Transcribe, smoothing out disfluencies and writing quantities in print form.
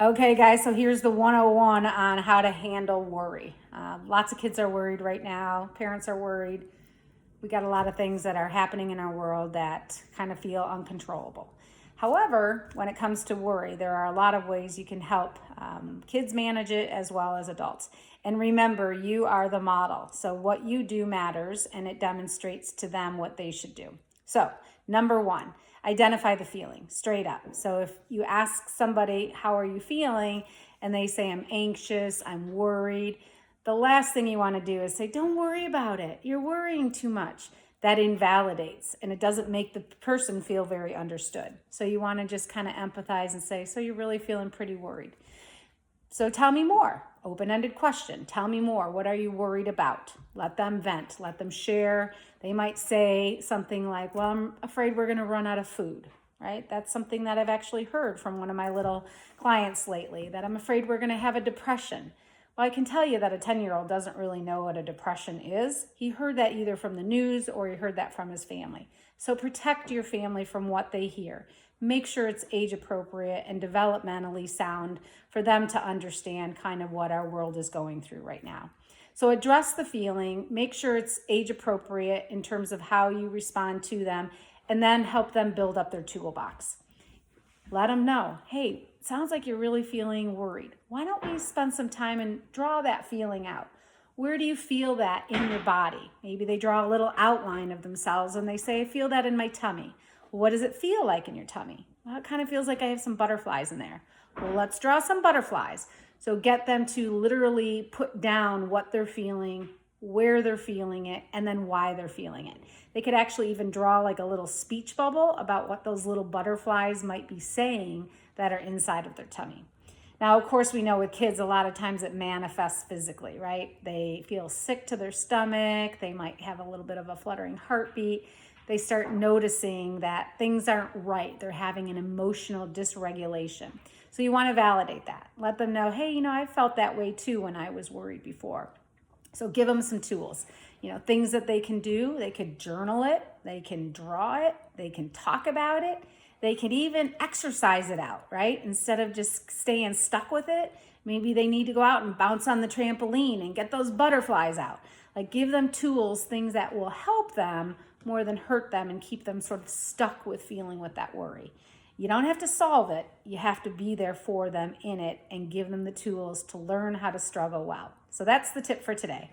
Okay, guys, so here's the 101 on how to handle worry. Lots of kids are worried right now. Parents are worried. We got a lot of things that are happening in our world that kind of feel uncontrollable. However, when it comes to worry, there are a lot of ways you can help kids manage it as well as adults. And remember, you are the model. So what you do matters and it demonstrates to them what they should do. So, number one, identify the feeling straight up. So if you ask somebody, how are you feeling? And they say, I'm anxious, I'm worried. The last thing you want to do is say, don't worry about it. You're worrying too much. That invalidates and it doesn't make the person feel very understood. So you want to just kind of empathize and say, so you're really feeling pretty worried. So tell me more. Open-ended question. Tell me more. What are you worried about? Let them vent. Let them share. They might say something like, well, I'm afraid we're going to run out of food, right? That's something that I've actually heard from one of my little clients lately, that I'm afraid we're going to have a depression. Well, I can tell you that a 10-year-old doesn't really know what a depression is. He heard that either from the news or he heard that from his family. So protect your family from what they hear. Make sure it's age appropriate and developmentally sound for them to understand kind of what our world is going through right now. So address the feeling, make sure it's age appropriate in terms of how you respond to them, and then help them build up their toolbox. Let them know, hey, sounds like you're really feeling worried. Why don't we spend some time and draw that feeling out? Where do you feel that in your body? Maybe they draw a little outline of themselves and they say, I feel that in my tummy. Well, what does it feel like in your tummy? Well, it kind of feels like I have some butterflies in there. Well, let's draw some butterflies. So get them to literally put down what they're feeling, where they're feeling it, and then why they're feeling it. They could actually even draw like a little speech bubble about what those little butterflies might be saying that are inside of their tummy. Now, of course, we know with kids, a lot of times it manifests physically, right? They feel sick to their stomach. They might have a little bit of a fluttering heartbeat. They start noticing that things aren't right. They're having an emotional dysregulation. So you want to validate that. Let them know, hey, I felt that way too when I was worried before. So give them some tools, things that they can do. They could journal it, they can draw it, they can talk about it, they can even exercise it out, right? Instead of just staying stuck with it, maybe they need to go out and bounce on the trampoline and get those butterflies out. Like give them tools, things that will help them more than hurt them and keep them sort of stuck with feeling with that worry. You don't have to solve it. You have to be there for them in it and give them the tools to learn how to struggle well. So that's the tip for today.